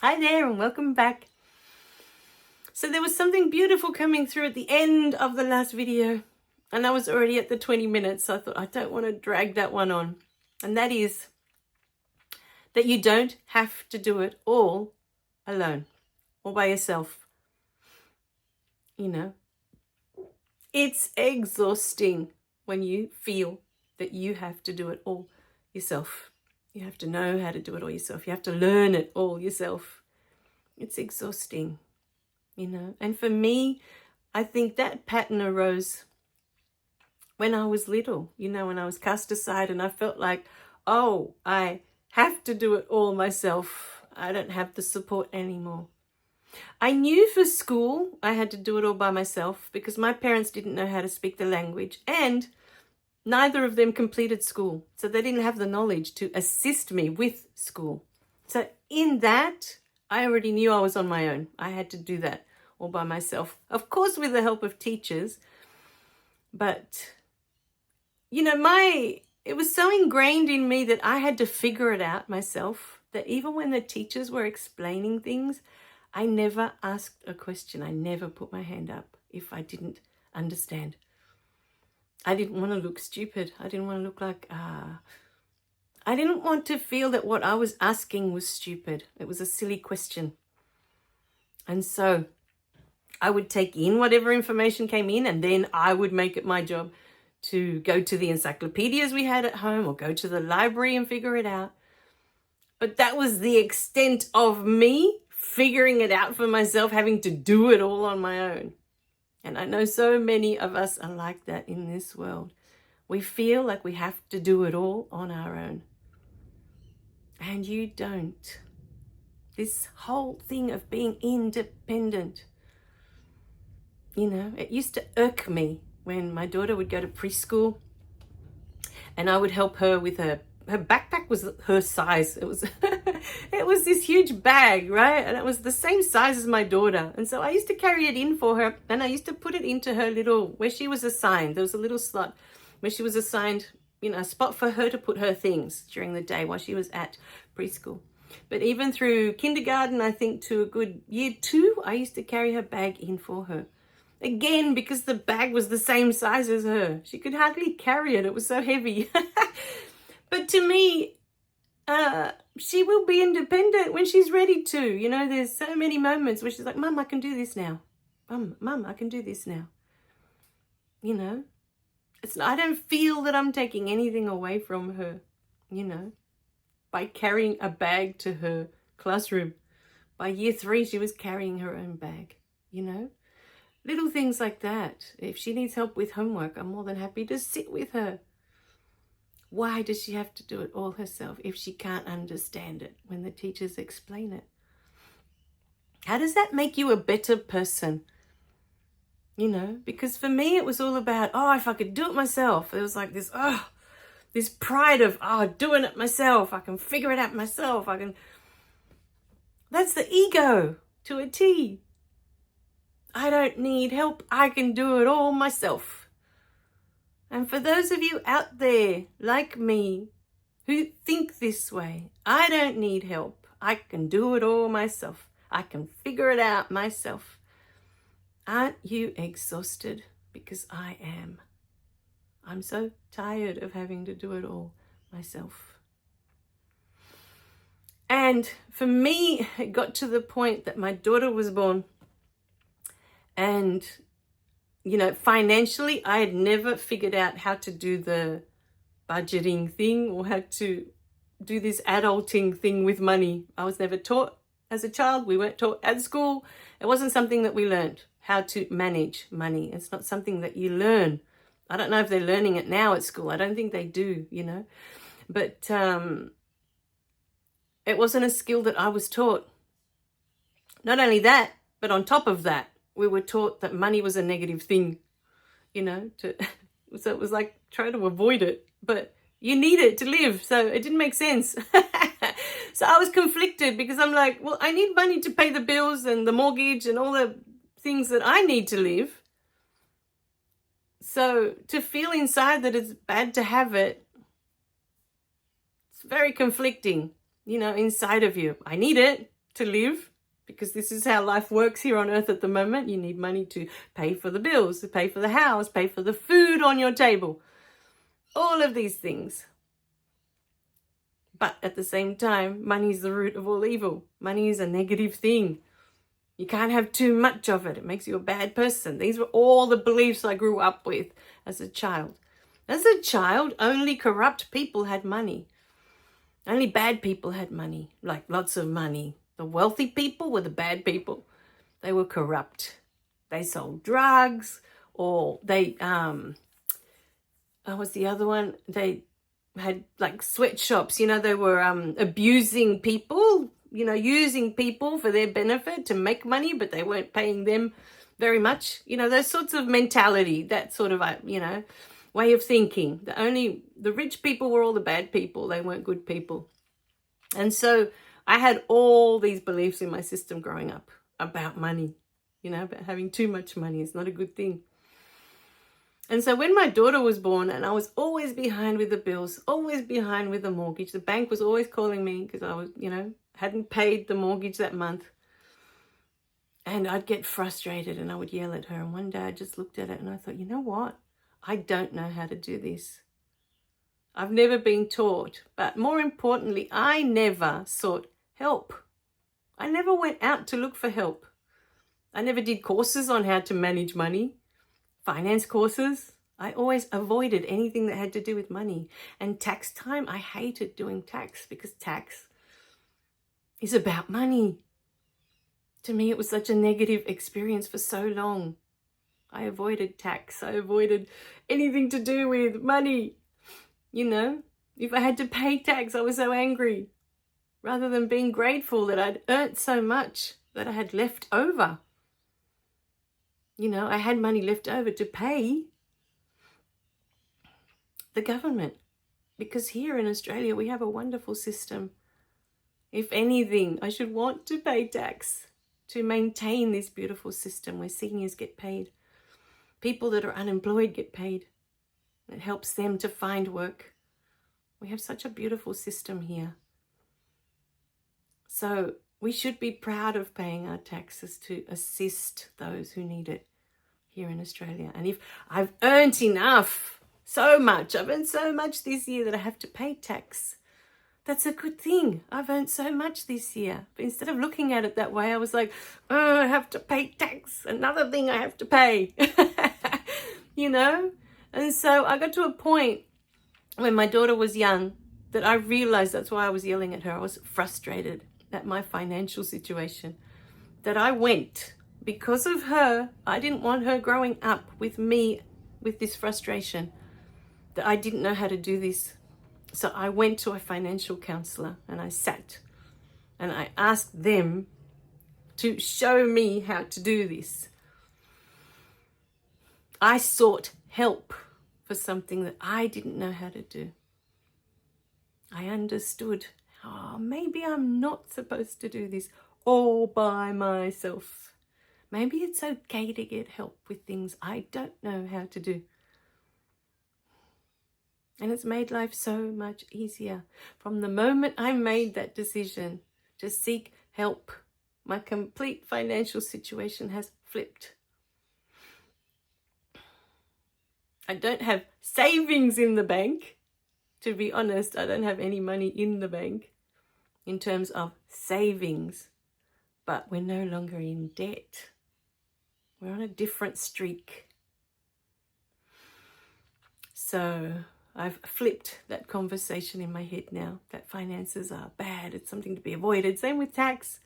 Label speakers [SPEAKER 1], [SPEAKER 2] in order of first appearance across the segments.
[SPEAKER 1] Hi there and welcome back. So there was something beautiful coming through at the end of the last video, and I was already at the 20 minutes, so I thought I don't want to drag that one on. And that is that you don't have to do it all alone or by yourself. You know, it's exhausting when you feel that you have to do it all yourself. You have to know how to do it all yourself. You have to learn it all yourself. It's exhausting, you know. And for me, I think that pattern arose when I was little, you know, when I was cast aside and I felt like, oh, I have to do it all myself. I don't have the support anymore. I knew for school I had to do it all by myself because my parents didn't know how to speak the language and neither of them completed school. So they didn't have the knowledge to assist me with school. So in that, I already knew I was on my own. I had to do that all by myself. Of course, with the help of teachers. But, you know, it was so ingrained in me that I had to figure it out myself, that even when the teachers were explaining things, I never asked a question. I never put my hand up if I didn't understand. I didn't want to look stupid. I didn't want to look like, I didn't want to feel that what I was asking was stupid. It was a silly question. And so I would take in whatever information came in, and then I would make it my job to go to the encyclopedias we had at home or go to the library and figure it out. But that was the extent of me figuring it out for myself, having to do it all on my own. And I know so many of us are like that in this world. We feel like we have to do it all on our own. And you don't. This whole thing of being independent, you know, it used to irk me when my daughter would go to preschool and I would help her with her backpack was her size. It was it was this huge bag, right? And it was the same size as my daughter. And so I used to carry it in for her and I used to put it into her little, where she was assigned. There was a little slot where she was assigned, you know, a spot for her to put her things during the day while she was at preschool. But even through kindergarten, I think to a good year 2, I used to carry her bag in for her. Again, because the bag was the same size as her. She could hardly carry it. It was so heavy. But to me, she will be independent when she's ready to. You know, there's so many moments where she's like, Mum, I can do this now. Mum, I can do this now. You know, I don't feel that I'm taking anything away from her, you know, by carrying a bag to her classroom. By year 3, she was carrying her own bag, you know. Little things like that. If she needs help with homework, I'm more than happy to sit with her. Why does she have to do it all herself if she can't understand it when the teachers explain it? How does that make you a better person? You know, because for me, it was all about, oh, if I could do it myself. It was like this, this pride of, doing it myself. I can figure it out myself. That's the ego to a T. I don't need help. I can do it all myself. And for those of you out there like me who think this way, I don't need help. I can do it all myself. I can figure it out myself. Aren't you exhausted? Because I am. I'm so tired of having to do it all myself. And for me, it got to the point that my daughter was born. And, you know, financially, I had never figured out how to do the budgeting thing or how to do this adulting thing with money. I was never taught as a child. We weren't taught at school. It wasn't something that we learned, how to manage money. It's not something that you learn. I don't know if they're learning it now at school. I don't think they do, you know. But it wasn't a skill that I was taught. Not only that, but on top of that, we were taught that money was a negative thing, you know, so it was like trying to avoid it, but you need it to live. So it didn't make sense. So I was conflicted because I'm like, well, I need money to pay the bills and the mortgage and all the things that I need to live. So to feel inside that it's bad to have it, it's very conflicting, you know, inside of you. I need it. to live, because this is how life works here on earth at the moment. You need money to pay for the bills, to pay for the house, pay for the food on your table, all of these things. But at the same time, money is the root of all evil. Money is a negative thing. You can't have too much of it. It makes you a bad person. These were all the beliefs I grew up with as a child. As a child, only corrupt people had money. Only bad people had money, like lots of money. The wealthy people were the bad people. They were corrupt. They sold drugs, or they, what's the other one? They had like sweatshops, they were abusing people, using people for their benefit to make money, but they weren't paying them very much. Those sorts of mentality, that sort of, way of thinking. The rich people were all the bad people. They weren't good people. And so I had all these beliefs in my system growing up about money, about having too much money is not a good thing. And so when my daughter was born, and I was always behind with the bills, always behind with the mortgage, the bank was always calling me because I was, hadn't paid the mortgage that month. And I'd get frustrated and I would yell at her. And one day I just looked at it and I thought, you know what? I don't know how to do this. I've never been taught, but more importantly, I never sought help. I never went out to look for help. I never did courses on how to manage money, finance courses. I always avoided anything that had to do with money. And tax time, I hated doing tax because tax is about money. To me, it was such a negative experience for so long. I avoided tax. I avoided anything to do with money. If I had to pay tax, I was so angry. Rather than being grateful that I'd earned so much that I had left over. I had money left over to pay the government. Because here in Australia, we have a wonderful system. If anything, I should want to pay tax to maintain this beautiful system where seniors get paid. People that are unemployed get paid. It helps them to find work. We have such a beautiful system here. So we should be proud of paying our taxes to assist those who need it here in Australia. And if I've earned enough, I've earned so much this year that I have to pay tax, that's a good thing. I've earned so much this year. But instead of looking at it that way, I was like, oh, I have to pay tax. Another thing I have to pay. And so I got to a point when my daughter was young that I realized that's why I was yelling at her. I was frustrated at my financial situation. That I went, because of her, I didn't want her growing up with me with this frustration. That I didn't know how to do this. So I went to a financial counselor and I sat and I asked them to show me how to do this. I sought help for something that I didn't know how to do. I understood, maybe I'm not supposed to do this all by myself. Maybe it's okay to get help with things I don't know how to do. And it's made life so much easier. From the moment I made that decision to seek help, my complete financial situation has flipped. I don't have savings in the bank. To be honest, I don't have any money in the bank in terms of savings. But we're no longer in debt. We're on a different streak. So I've flipped that conversation in my head now, that finances are bad. It's something to be avoided. Same with tax.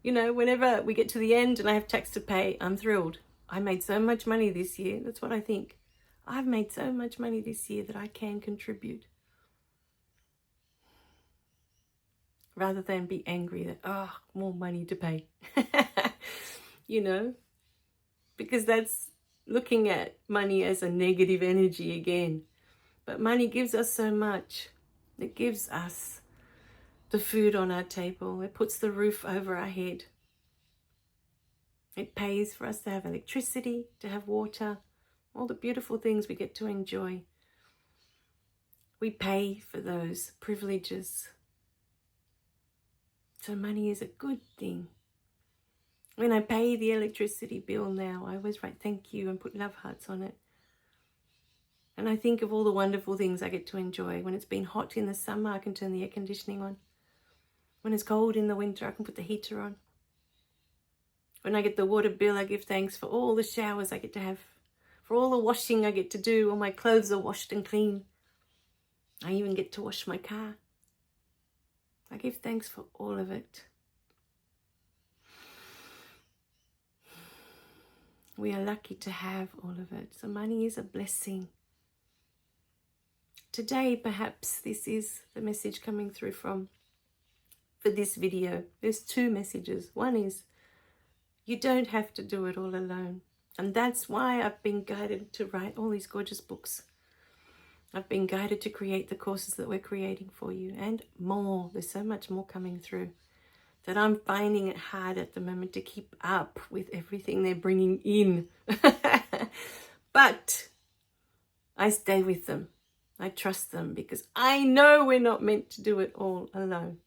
[SPEAKER 1] Whenever we get to the end and I have tax to pay, I'm thrilled. I made so much money this year. That's what I think. I've made so much money this year that I can contribute. Rather than be angry that, more money to pay. Because that's looking at money as a negative energy again. But money gives us so much. It gives us the food on our table. It puts the roof over our head. It pays for us to have electricity, to have water, all the beautiful things we get to enjoy. We pay for those privileges. So money is a good thing. When I pay the electricity bill now, I always write thank you and put love hearts on it. And I think of all the wonderful things I get to enjoy. When it's been hot in the summer, I can turn the air conditioning on. When it's cold in the winter, I can put the heater on. When I get the water bill, I give thanks for all the showers I get to have, for all the washing I get to do. All my clothes are washed and clean. I even get to wash my car. I give thanks for all of it. We are lucky to have all of it. So money is a blessing. Today, perhaps this is the message coming through for this video. There's two messages. One is, you don't have to do it all alone. And that's why I've been guided to write all these gorgeous books. I've been guided to create the courses that we're creating for you and more. There's so much more coming through that I'm finding it hard at the moment to keep up with everything they're bringing in. But I stay with them. I trust them because I know we're not meant to do it all alone.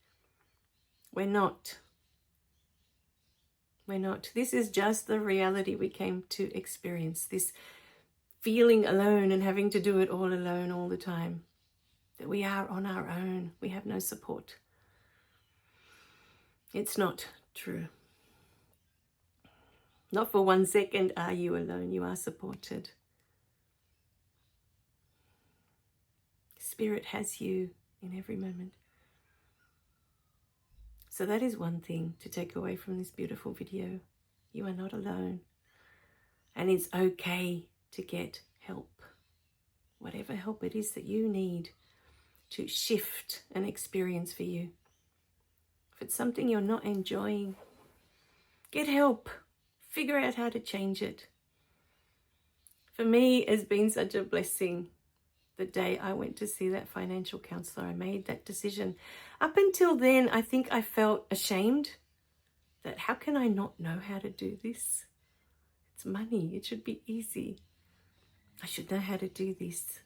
[SPEAKER 1] We're not. We're not. This is just the reality we came to experience. This feeling alone and having to do it all alone all the time. That we are on our own. We have no support. It's not true. Not for 1 second are you alone. You are supported. Spirit has you in every moment. So that is one thing to take away from this beautiful video. You are not alone. And it's okay to get help. Whatever help it is that you need to shift an experience for you. If it's something you're not enjoying, get help. Figure out how to change it. For me, it's been such a blessing. The day I went to see that financial counselor, I made that decision. Up until then, I think I felt ashamed that how can I not know how to do this? It's money. It should be easy. I should know how to do this.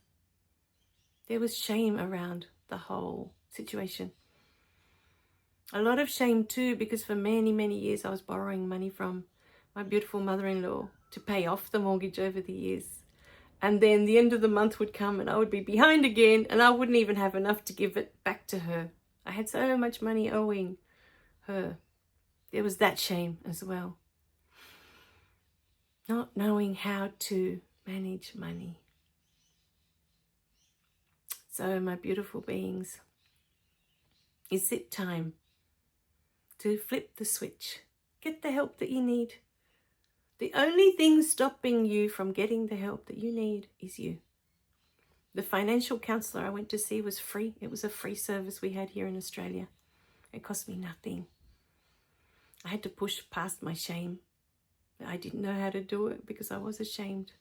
[SPEAKER 1] There was shame around the whole situation. A lot of shame too, because for many, many years I was borrowing money from my beautiful mother-in-law to pay off the mortgage over the years. And then the end of the month would come and I would be behind again and I wouldn't even have enough to give it back to her. I had so much money owing her. There was that shame as well. Not knowing how to manage money. So my beautiful beings, is it time to flip the switch? Get the help that you need. The only thing stopping you from getting the help that you need is you. The financial counselor I went to see was free. It was a free service we had here in Australia. It cost me nothing. I had to push past my shame. I didn't know how to do it because I was ashamed.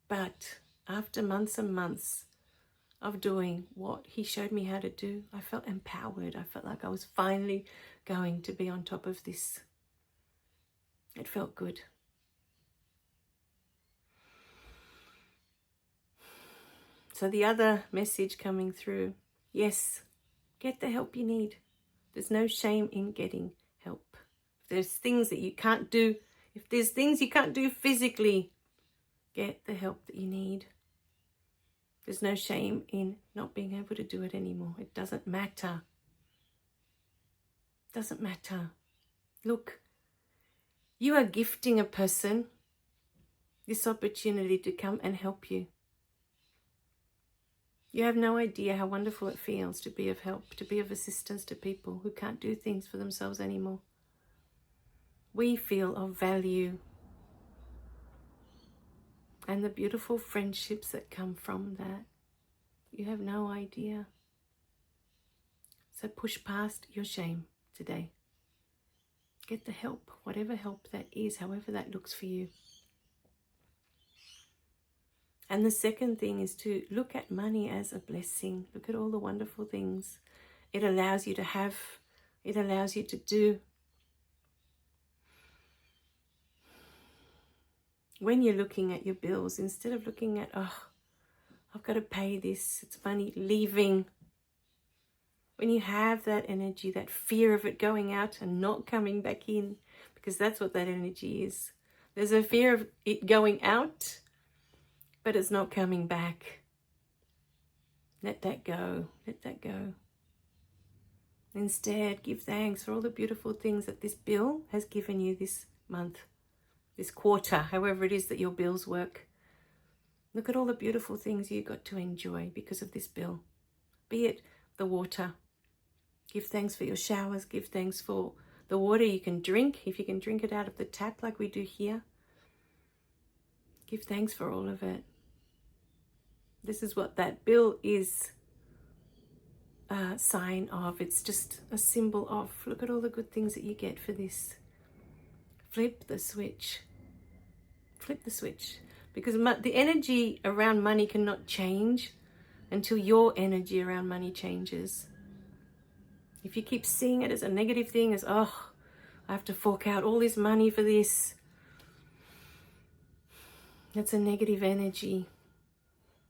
[SPEAKER 1] But after months and months of doing what he showed me how to do, I felt empowered. I felt like I was finally going to be on top of this. It felt good. So the other message coming through, yes, get the help you need. There's no shame in getting help. If there's things that you can't do, if there's things you can't do physically, get the help that you need. There's no shame in not being able to do it anymore. It doesn't matter. It doesn't matter. Look, you are gifting a person this opportunity to come and help you. You have no idea how wonderful it feels to be of help, to be of assistance to people who can't do things for themselves anymore. We feel of value. And the beautiful friendships that come from that. You have no idea. So push past your shame today. Get the help, whatever help that is, however that looks for you. And the second thing is to look at money as a blessing. Look at all the wonderful things it allows you to have. It allows you to do. When you're looking at your bills, instead of looking at, oh, I've got to pay this, it's money leaving. when you have that energy, that fear of it going out and not coming back in, because that's what that energy is. There's a fear of it going out, but it's not coming back. Let that go. Let that go. Instead, give thanks for all the beautiful things that this bill has given you this month, this quarter, however it is that your bills work. Look at all the beautiful things you got to enjoy because of this bill. Be it the water. Give thanks for your showers. Give thanks for the water you can drink, if you can drink it out of the tap like we do here. Give thanks for all of it. This is what that bill is a sign of. It's just a symbol of, look at all the good things that you get for this. Flip the switch. Flip the switch. Because the energy around money cannot change until your energy around money changes. If you keep seeing it as a negative thing, as, oh, I have to fork out all this money for this, that's a negative energy.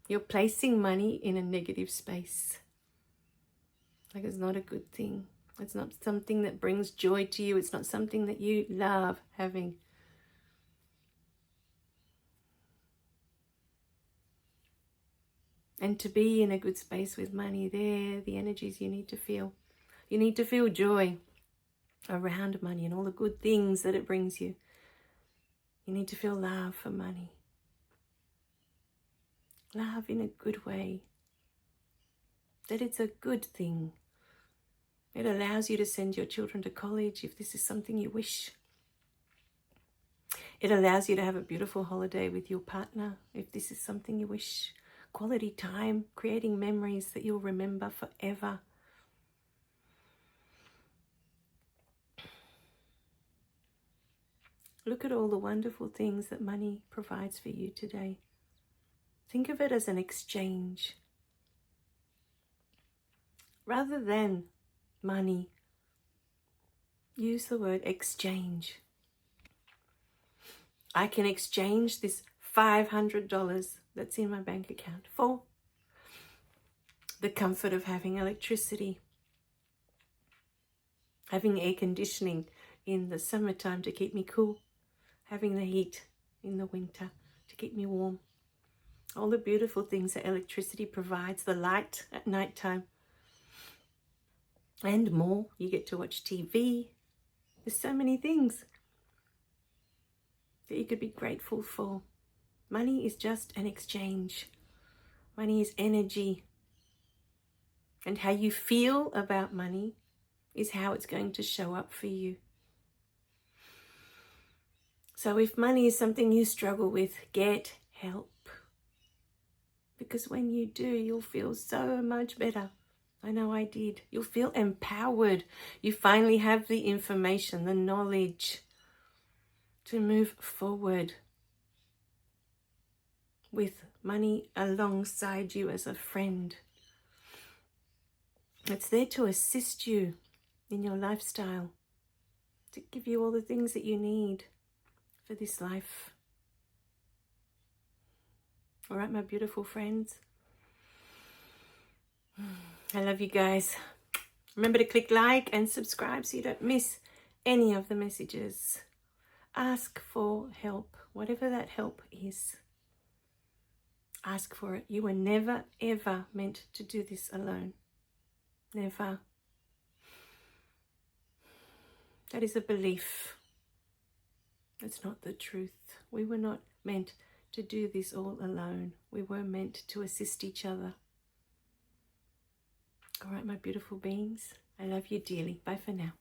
[SPEAKER 1] You're placing money in a negative space. Like, it's not a good thing. It's not something that brings joy to you. It's not something that you love having. And to be in a good space with money, they're the energies you need to feel. You need to feel joy around money and all the good things that it brings you. You need to feel love for money. Love in a good way. That it's a good thing. It allows you to send your children to college if this is something you wish. It allows you to have a beautiful holiday with your partner if this is something you wish. Quality time, creating memories that you'll remember forever. Look at all the wonderful things that money provides for you today. Think of it as an exchange. Rather than money, use the word exchange. I can exchange this $500 that's in my bank account for the comfort of having electricity, having air conditioning in the summertime to keep me cool, having the heat in the winter to keep me warm. All the beautiful things that electricity provides, the light at nighttime, and more. You get to watch TV. There's so many things that you could be grateful for. Money is just an exchange. Money is energy. And how you feel about money is how it's going to show up for you. So if money is something you struggle with, get help. Because when you do, you'll feel so much better. I know I did. You'll feel empowered. You finally have the information, the knowledge to move forward with money alongside you as a friend. It's there to assist you in your lifestyle, to give you all the things that you need for this life. All right, my beautiful friends. I love you guys. Remember to click like and subscribe so you don't miss any of the messages. Ask for help, whatever that help is. Ask for it. You were never, ever meant to do this alone. Never. That is a belief. It's not the truth. We were not meant to do this all alone. We were meant to assist each other. All right, my beautiful beings. I love you dearly. Bye for now.